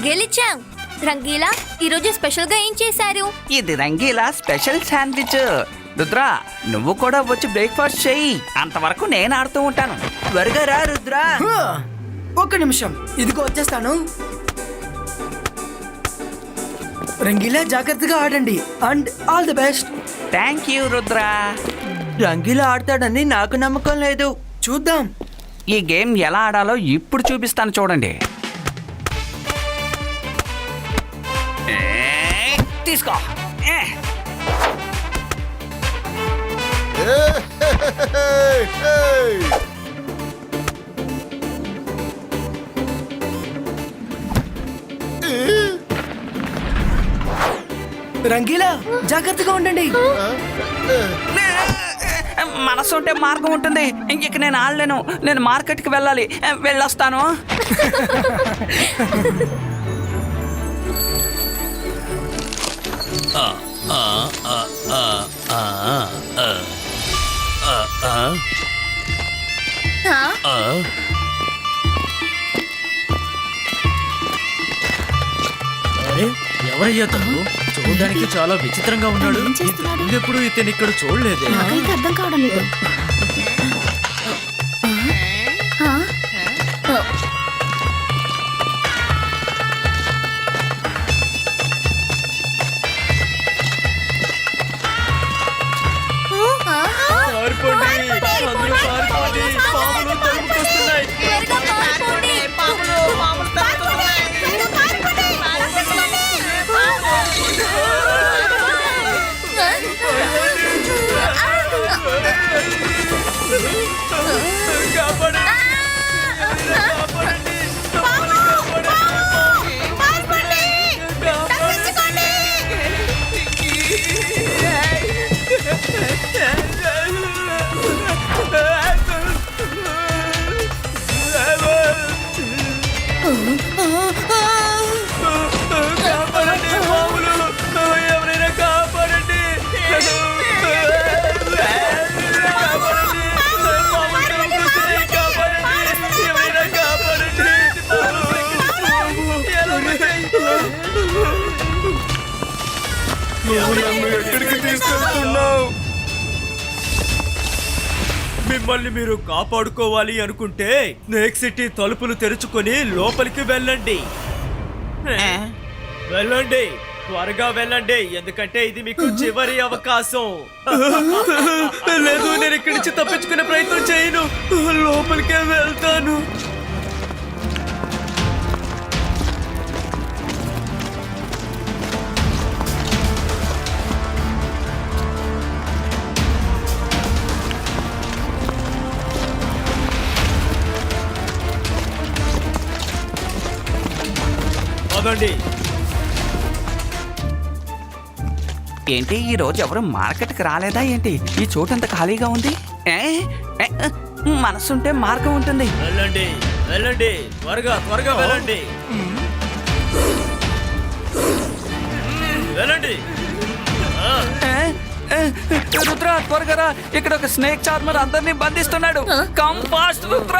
గెలిచాం. రంగీలా, ఈరోజు స్పెషల్ గా ఏం చేశారు? ఇది రంగీలా స్పెషల్ శాండ్విచ్. రుద్రా, నువ్వు కూడా వచ్చి బ్రేక్ఫాస్ట్ చెయ్యి. అంతవరకు నేను ఆడుతూ ఉంటాను. త్వరగా రా రుద్రా. ఒక్క నిమిషం, ఇదిగో వచ్చేస్తాను. రంగీలా, జాగ్రత్తగా ఆడండి and all the best. Thank you Rudra. Rangeela ఆడతాడని నాకు నమ్మకం లేదు. చూద్దాం. ఈ గేమ్ ఎలా ఆడాలో ఇప్పుడు చూపిస్తాను చూడండి. తీసుకో. రంగీలా, జాగ్రత్తగా ఉండండి. మనసు ఉంటే మార్గం ఉంటుంది. ఇంక నేను ఆడలేను. నేను మార్కెట్కి వెళ్ళాలి. వెళ్ళొస్తాను. ఎవరయ్యా తను? చూడడానికి చాలా విచిత్రంగా ఉన్నాడు. ఎప్పుడు ఇతను ఇక్కడ చూడలేదు. అర్థం కావడం లేదు. పాములు తరుముకొస్తున్నాయి. ఎవరైనా కాపాడండి. ఎవరైనా కాపాడండి. ఎక్కడికి తీసుకెళ్తున్నావు? మిమ్మల్ని మీరు కాపాడుకోవాలి అనుకుంటే స్నేక్ సిటీ తలుపులు తెరుచుకొని లోపలికి వెళ్ళండి. వెళ్ళండి, త్వరగా వెళ్ళండి, ఎందుకంటే ఇది మీకు చివరి అవకాశం. లేదు, నేను ఇక్కడి నుంచి తప్పించుకునే ప్రయత్నం చేయను. లోపలికే వెళ్తాను. పదండి. ఏంటి ఈ రోజు ఎవరు మార్కెట్కి రాలేదా ఏంటి? ఈ చోటు అంత ఖాళీగా ఉంది. మనసుంటే మార్గం ఉంటుంది. వెళ్ళండి, వెళ్ళండి, త్వరగా త్వరగా వెళ్ళండి. వెళ్ళండి. రుద్ర, త్వరగా రా. ఇక్కడ ఒక స్నేక్ చార్మర్ అందరినీ బంధిస్తున్నాడు. Come fast Rudra.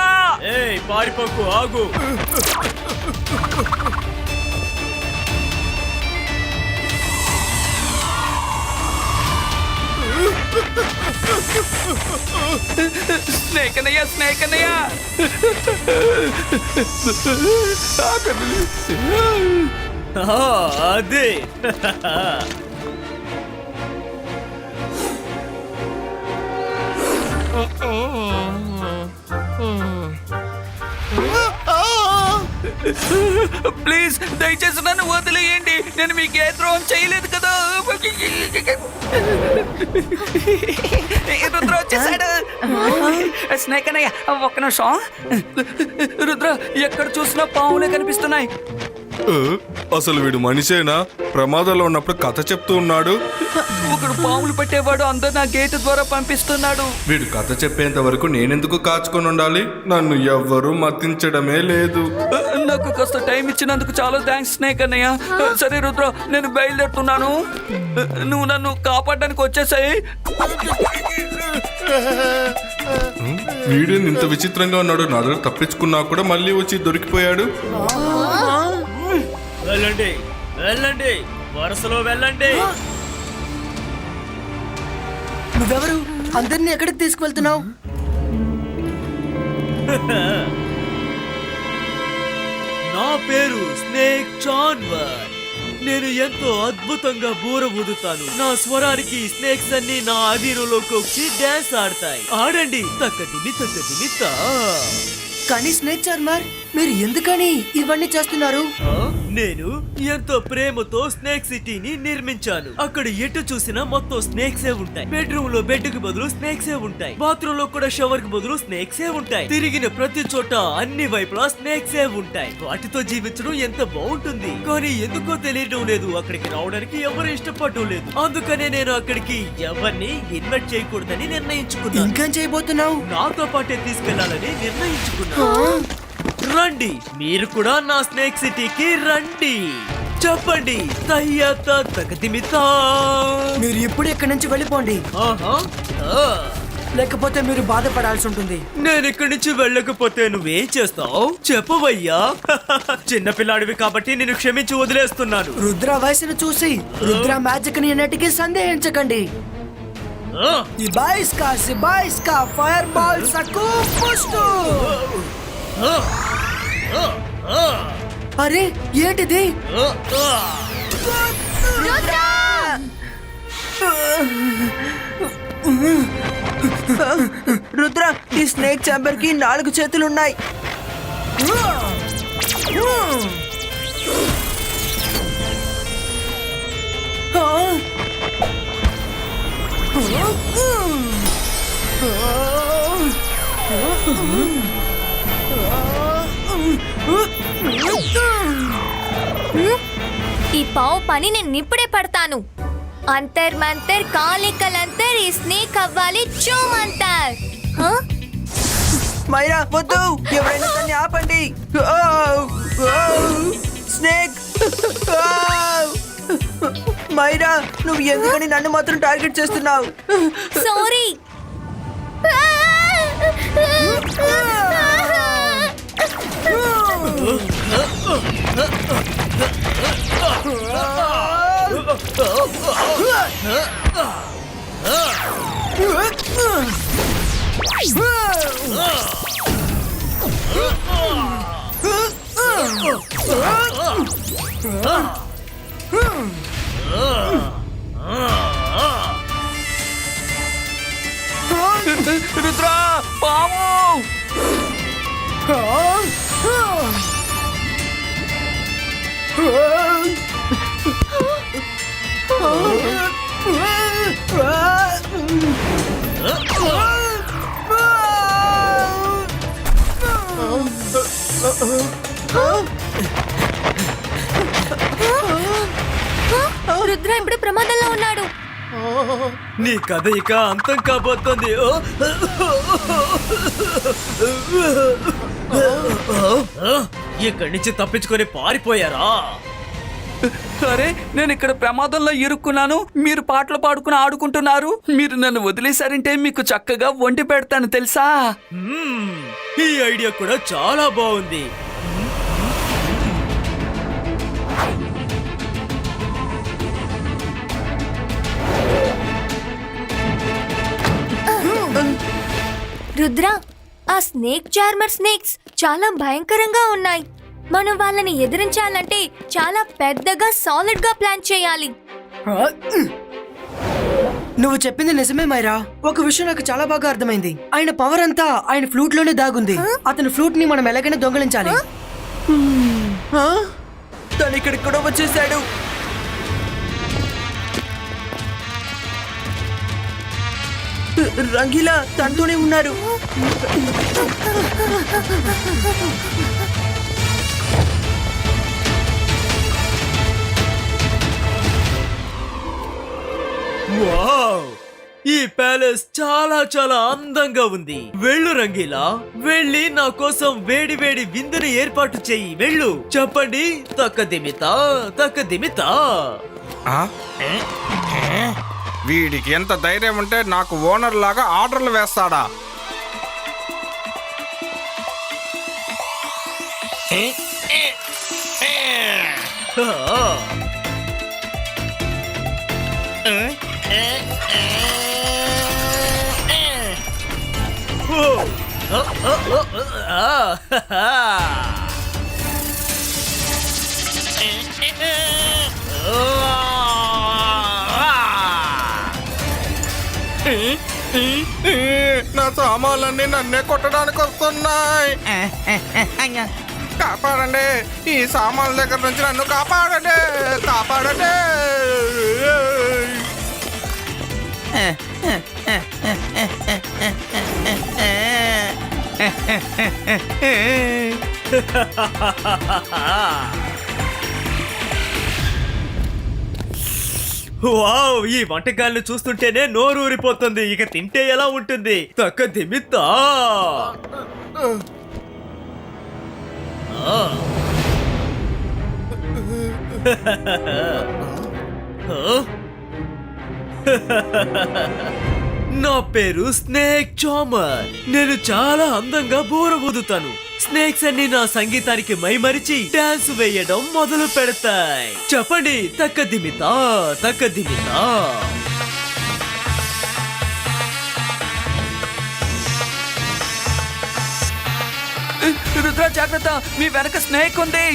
ఏయ్, పారిపోకు, ఆగు. స్నేక్ అన్నయ్య, స్నేక్ అన్నయ్య. అదే. ప్లీజ్, దయచేసి నన్ను వదిలేయండి. నేను మీకు ఏ ద్రోహం చేయలేదు కదా. రుద్ర వచ్చేసాడు. స్నేక్ అన్నయ్య, ఒక్క నిమిషం. రుద్ర, ఎక్కడ చూసినా పాములే కనిపిస్తున్నాయి. అసలు వీడు మనిషేనా? ప్రమాదంలో ఉన్నప్పుడు కథ చెప్తూ ఉన్నాడు. ఒకడు పాములు పట్టేవాడు అందరు నా గేటు ద్వారా పంపిస్తున్నాడు. వీడు కథ చెప్పేంత వరకు నేనెందుకు కాచుకొని ఉండాలి? నన్ను ఎవ్వరూ మతించడమే లేదు. నాకు కాస్త టైం ఇచ్చినందుకు చాలా థ్యాంక్స్ స్నేక్ అన్నయ్య. సరే రుద్ర, నేను బయలుదేరుతున్నాను. నువ్వు నన్ను కాపాడడానికి వచ్చేసాయి. వీడిని ఇంత విచిత్రంగా ఉన్నాడు. నా దగ్గర తప్పించుకున్నా కూడా మళ్ళీ వచ్చి దొరికిపోయాడు. వెళ్ళండి వెళ్ళండి, వరుసలో వెళ్ళండి. నువ్వెవరు? అందరినీ ఎక్కడికి తీసుకువెళ్తున్నావు? నా పేరు స్నేక్ చాన్వర్. నేను ఎంతో అద్భుతంగా బూర ఊదుతాను. నా స్వరానికి స్నేక్స్ అన్ని నా అధీనంలోకి వచ్చి డాన్స్ ఆడతాయి. ఆడండి తక్కదిమి తక్కదిమి తా. కానీ స్నేక్ చార్మర్, మీరు ఎందుకని ఇవన్నీ చేస్తున్నారు? నేను ఎంతో ప్రేమతో స్నేక్ సిటీని నిర్మించాను. అక్కడ ఎటు చూసినా మొత్తం స్నేక్సే ఉంటాయి. బెడ్రూమ్ లో బెడ్ కి బదులు స్నేక్సే ఉంటాయి. బాత్రూమ్ లో కూడా షవర్ కి బదులు స్నేక్సే ఉంటాయి. తిరిగిన ప్రతి చోట అన్ని వైపులా స్నేక్సే ఉంటాయి. వాటితో జీవించడం ఎంత బాగుంటుంది. కానీ ఎందుకో తెలియడం లేదు, అక్కడికి రావడానికి ఎవరు ఇష్టపడడం లేదు. అందుకనే నేను అక్కడికి ఎవరిని ఇన్వైట్ చేయకూడదని నిర్ణయించుకున్నాను. ఇంకేం చేయబోతున్నావు? నాతో పాటే తీసుకెళ్లాలని నిర్ణయించుకున్నాను. రండి, మీరు కూడా నా స్నేక్ సిటీకి రండి. చెప్పండి తయ్యత తగతిమితా. మీరు ఇప్పుడు ఇక్కడి నుంచి వెళ్ళిపోండి, లేకపోతే మీరు బాధపడాల్సి ఉంటుంది. నేను ఇక్కడి నుంచి వెళ్ళకపోతే నువ్వేం చేస్తావు చెప్పవయ్యా? చిన్నపిల్లాడివి కాబట్టి నేను క్షమించి వదిలేస్తున్నాను. రుద్ర వయసును చూసి రుద్ర మ్యాజిక్ ని ఎన్నటికీ సందేహించకండి. సిబాయిస్కా ఫైర్ బాల్ సకు పుష్టు. అరే ఏంటిది? రుద్ర, ఈ స్నేక్ చాంబర్ కి 4 చేతులున్నాయి. ఈ పావు పని నేను ఇప్పుడే పడతాను. అంతర్ మంతర్ కాలికలంతర్ ఈ స్నేక్ అవ్వాలి చూమంతర్. మైరా వద్దు, ఎవరైనా దాన్ని ఆపండి. స్నేక్! మైరా, నువ్వు ఎందుకని నన్ను మాత్రం టార్గెట్ చేస్తున్నావు? సారీ. రుద్ర, పాము! రుద్ర ఇప్పుడు ప్రమాదంలో ఉన్నాడు. నీ కథ ఇక అంతం కాబోతోంది. ఇక్కడి నుంచి తప్పించుకొని పారిపోయారా? అరే, నేను ఇక్కడ ప్రమాదంలో ఇరుక్కున్నాను, మీరు పాటలు పాడుకుని ఆడుకుంటున్నారు. మీరు నన్ను వదిలేశారంటే మీకు చక్కగా వండి పెడతాను తెలుసా? ఈ ఐడియా కూడా చాలా బాగుంది. రుద్ర, ఆ స్నేక్ చార్మర్ స్నేక్స్ చాలా భయంకరంగా ఉన్నాయి. మనం వాళ్ళని ఎదిరించాలంటే చాలా పెద్దగా సాలిడ్ గా ప్లాన్ చేయాలి. నువ్వు చెప్పింది నిజమే మైరా. ఒక విషయం నాకు చాలా బాగా అర్థమైంది. ఆయన పవర్ అంతా ఆయన ఫ్లూట్ లోనే దాగుంది. అతని ఫ్లూట్ ని మనం ఎలాగైనా దొంగలించాలి. తను ఇక్కడికి కూడా వచ్చేసాడు. రంగీలా తనతోనే ఉన్నారు. వావ్! ఈ ప్యాలెస్ చాలా చాలా అందంగా ఉంది. వెళ్ళు రంగీలా, వెళ్ళి నా కోసం వేడి వేడి విందుని ఏర్పాటు చెయ్యి. వెళ్ళు. చెప్పండి తక్కదిమితా తక్కదిమితా. వీడికి ఎంత ధైర్యం ఉంటే నాకు ఓనర్ లాగా ఆర్డర్లు వేస్తాడా? నా సామాన్లన్నీ నన్నే కొట్టడానికి వస్తున్నాయి. కాపాడండి, ఈ సామాన్ల దగ్గర నుంచి నన్ను కాపాడండి, కాపాడండి. వావ్, ఈ వంటకాలను చూస్తుంటేనే నోరు ఊరిపోతుంది. ఇక తింటే ఎలా ఉంటుంది? తక్క దిమిత్తా. నా పేరు స్నేక్ చామర్. నేను చాలా అందంగా బోర ఊదుతాను. స్నేక్స్ అన్ని నా సంగీతానికి మైమరిచి డాన్స్ వేయడం మొదలు పెడతాయి. చెప్పండి, తక్క దిమితా, తక్క దిమితా. రుద్ర జాగ్రత్త, మీ వెనక స్నేక్ ఉంది.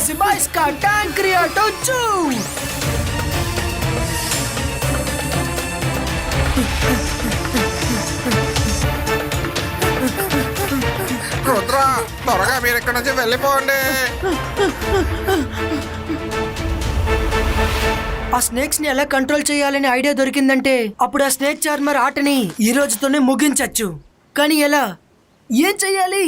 Zimaiska, Tancria, Tochu! రుద్ర, త్వరగా మీరు ఇక్కడ నుంచి వెళ్ళిపోండి. ఆ స్నేక్స్ ని ఎలా కంట్రోల్ చేయాలని ఐడియా దొరికిందంటే అప్పుడు ఆ స్నేక్ చార్మర్ ఆటని ఈ రోజుతోనే ముగించచ్చు. కానీ ఎలా? ఏం చెయ్యాలి?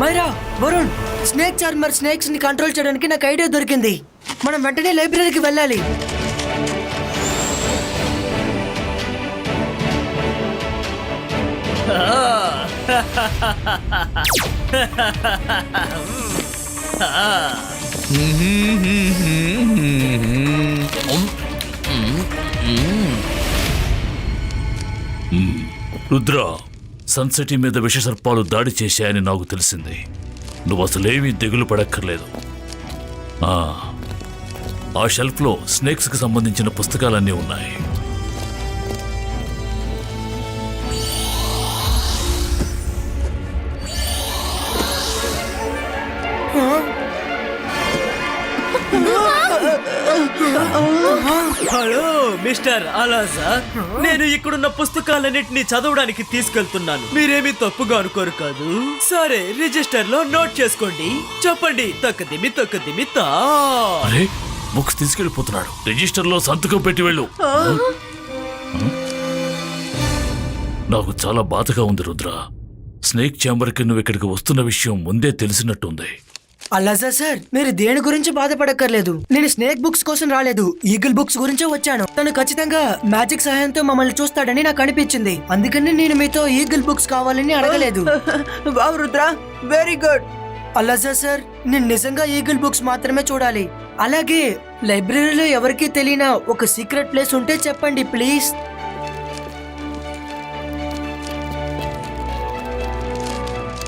Myra, Varun, snake charmer snakes ని కంట్రోల్ చేయడానికి నాకు ఐడియా దొరికింది. మనం వెంటనే లైబ్రరీకి వెళ్ళాలి. రుద్ర, సన్సిటీ మీద విషసర్పాలు దాడి చేశాయని నాకు తెలిసింది. నువ్వు అసలేమీ దిగులు పడక్కర్లేదు. ఆ షెల్ఫ్లో స్నేక్స్కి సంబంధించిన పుస్తకాలన్నీ ఉన్నాయి. హలో మిస్టర్ అలాజర్, నేను ఇక్కడున్న పుస్తకాలన్నింటినీ చదవడానికి తీసుకెళ్తున్నాను. మీరేమీ తప్పుగా అనుకోరు కాదు? సరే, రిజిస్టర్ లో నోట్ చేసుకోండి. చెప్పండి, తక్కదిమి తక్కదిమి తా. అరే, బుక్స్ తీసుకెళ్ళిపోతున్నాడు. రిజిస్టర్లో సంతకం పెట్టి వెళ్ళు. నాకు చాలా బాధగా ఉంది రుద్ర. స్నేక్ ఛాంబర్కి నువ్వు ఇక్కడికి వస్తున్న విషయం ముందే తెలిసినట్టుంది. అలాజా సార్, మీరు దేని గురించి బాధపడక్కర్లేదు. నేను స్నేక్ బుక్స్ కోసం రాలేదు, ఈగిల్ బుక్స్ గురించే వచ్చాను. తను ఖచ్చితంగా మ్యాజిక్ సహాయంతో మమ్మల్ని చూస్తాడని నాకు అనిపించింది. అందుకని నేను మీతో ఈగిల్ బుక్స్ కావాలని అడగలేదు. Wow Rudra, very good. అలాజా సార్, నేను నిజంగా ఈగిల్ బుక్స్ మాత్రమే చూడాలి. అలాగే లైబ్రరీలో ఎవరికీ తెలియని ఒక సీక్రెట్ ప్లేస్ ఉంటే చెప్పండి ప్లీజ్.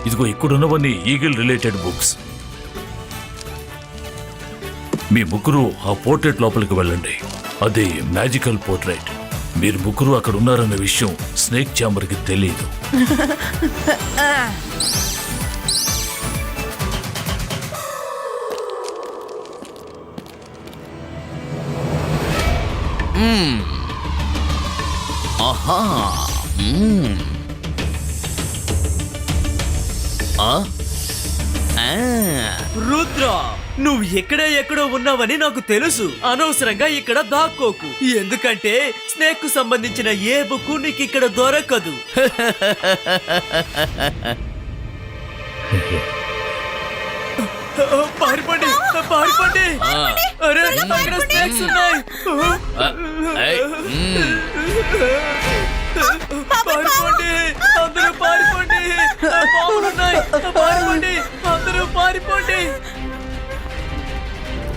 ఇదిగో ఇక్కడున్నవన్నీ ఈగిల్ రిలేటెడ్ బుక్స్. మీ ముగ్గురు ఆ పోర్ట్రేట్ లోపలికి వెళ్ళండి. అది మ్యాజికల్ పోర్ట్రేట్. మీరు ముగ్గురు అక్కడ ఉన్నారన్న విషయం స్నేక్ ఛాంబర్కి తెలియదు. రుద్ర, నువ్వు ఎక్కడో ఉన్నావని నాకు తెలుసు. అనవసరంగా ఇక్కడ దాక్కోకు, ఎందుకంటే స్నేక్ కు సంబంధించిన ఏ బుక్ నీకు ఇక్కడ దొరకదు. పారిపోండి, పారిపోండి. అరే అక్కడ స్నేక్స్ ఉన్నాయి. పారిపోండి, అందరూ పారిపోండి. పాములున్నాయి, పారిపోండి, అందరూ పారిపోండి.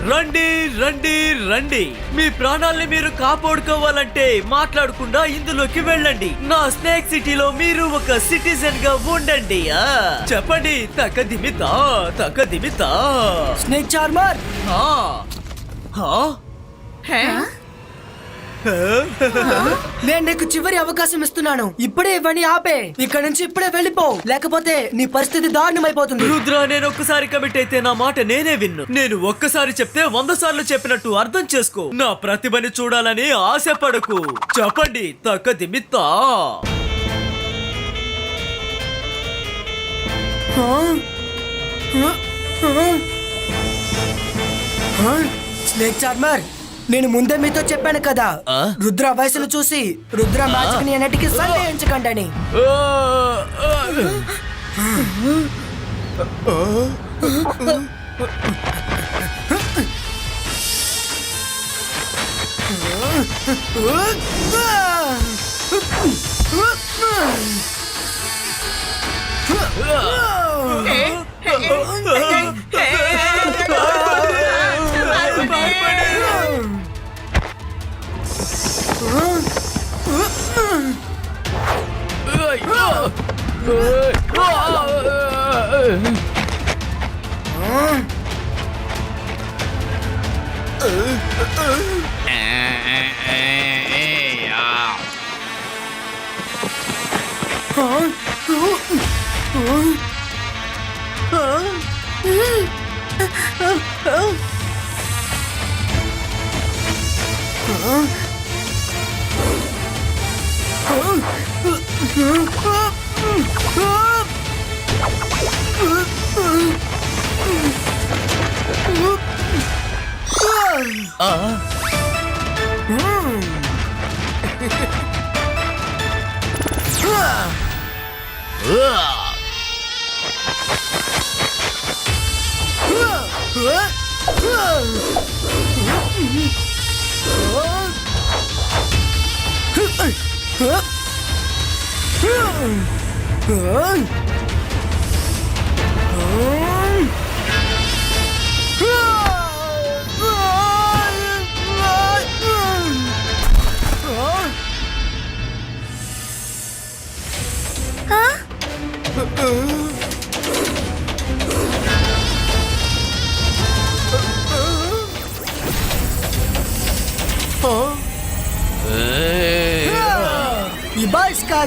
రండి రండి రండి, మీ ప్రాణాల్ని మీరు కాపాడుకోవాలంటే మాట్లాడకుండా ఇందులోకి వెళ్ళండి. నా స్నేక్ సిటీలో మీరు ఒక సిటిజన్ గా ఉండండి. చెప్పండి, తకదిమితా తకదిమితా. స్నేక్ చార్మర్, నేను నీకు చివరి అవకాశం ఇస్తున్నాను. ఇప్పుడే ఇవన్నీ ఆపే, ఇక్కడ నుంచి ఇప్పుడే వెళ్ళిపో, లేకపోతే నీ పరిస్థితి దారుణమైపోతుంది. రుద్ర, నేను ఒక్కసారి కమిట్ అయితే నా మాట నేనే విన్ను. నేను ఒక్కసారి చెప్తే 100 సార్లు చెప్పినట్టు అర్థం చేసుకో. నా ప్రతిభని చూడాలని ఆశపడకు. చెప్పండి, తకదిమితా. స్నేక్ చార్మర్, నేను ముందే మీతో చెప్పాను కదా, రుద్ర వయసును చూసి రుద్ర మ్యాజిక్ ని అన్నిటికీ సందేహించకండి అని.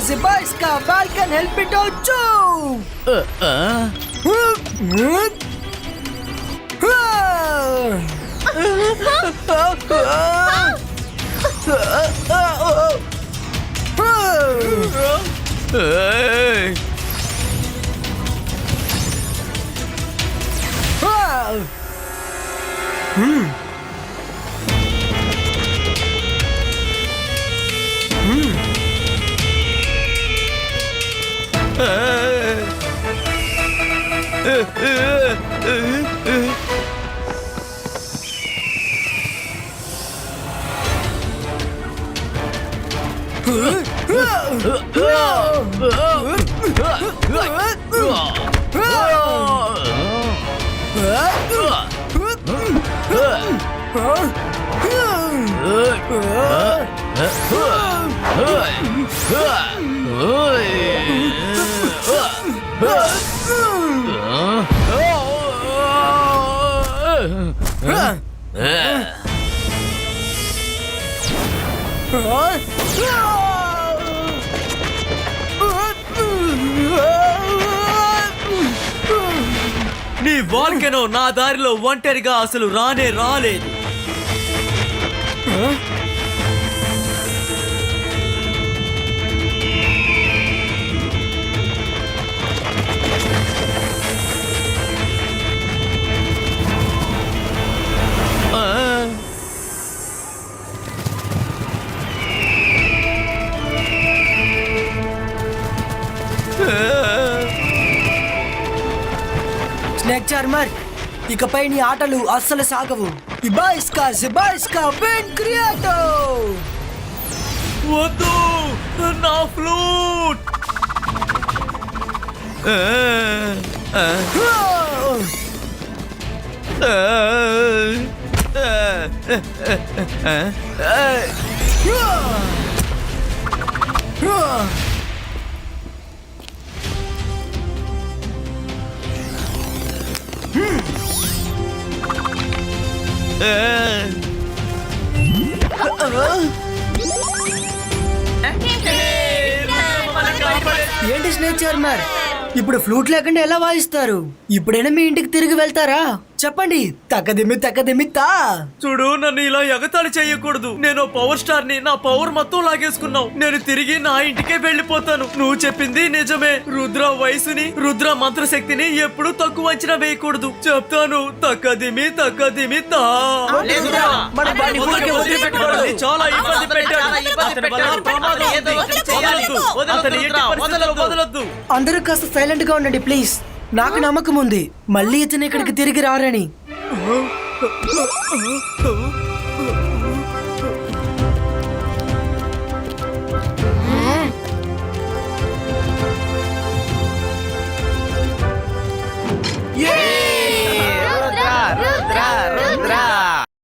Zibaiska, Val can help it out too. నీ వాల్కెనో నా దారిలో ఒంటరిగా అసలు రానే రాలేదు. చార్మర్, ఇకపై నీ ఆటలు అస్సలు సాగవు. ఇబాయిస్కా జిబాయిస్కా విన్ క్రియేటో. వద్దు, నా ఫ్లూట్. ఏంటి స్నేక్ చార్మర్, ఇప్పుడు ఫ్లూట్ లేకుండా ఎలా వాయిస్తారు? ఇప్పుడైనా మీ ఇంటికి తిరిగి వెళ్తారా? చెప్పండి. తక్కదిమ్మి తా. చూడు, నన్ను ఇలా ఎగతాళి చేయకూడదు. నేను పవర్ స్టార్ ని, నా పవర్ మొత్తం లాగేసుకున్నావు. నేను తిరిగి నా ఇంటికే వెళ్ళిపోతాను. నువ్వు చెప్పింది నిజమే. రుద్ర వయసుని, రుద్ర మంత్రశక్తిని ఎప్పుడు తక్కువ అంచనా వేయకూడదు. చెప్తాను, తక్కదిమి తా. అతన్ని చాలా ఇబ్బంది పెట్టాడు. అతని వల్ల ప్రమాదం ఉంది. అతన్ని ఎట్టి పరిస్థితుల్లో వదలొద్దు. అందరూ కాస్త సైలెంట్ గా ఉండండి ప్లీజ్. నాకు నమ్మకం ఉంది మళ్ళీ ఇతను ఇక్కడికి తిరిగి రారని.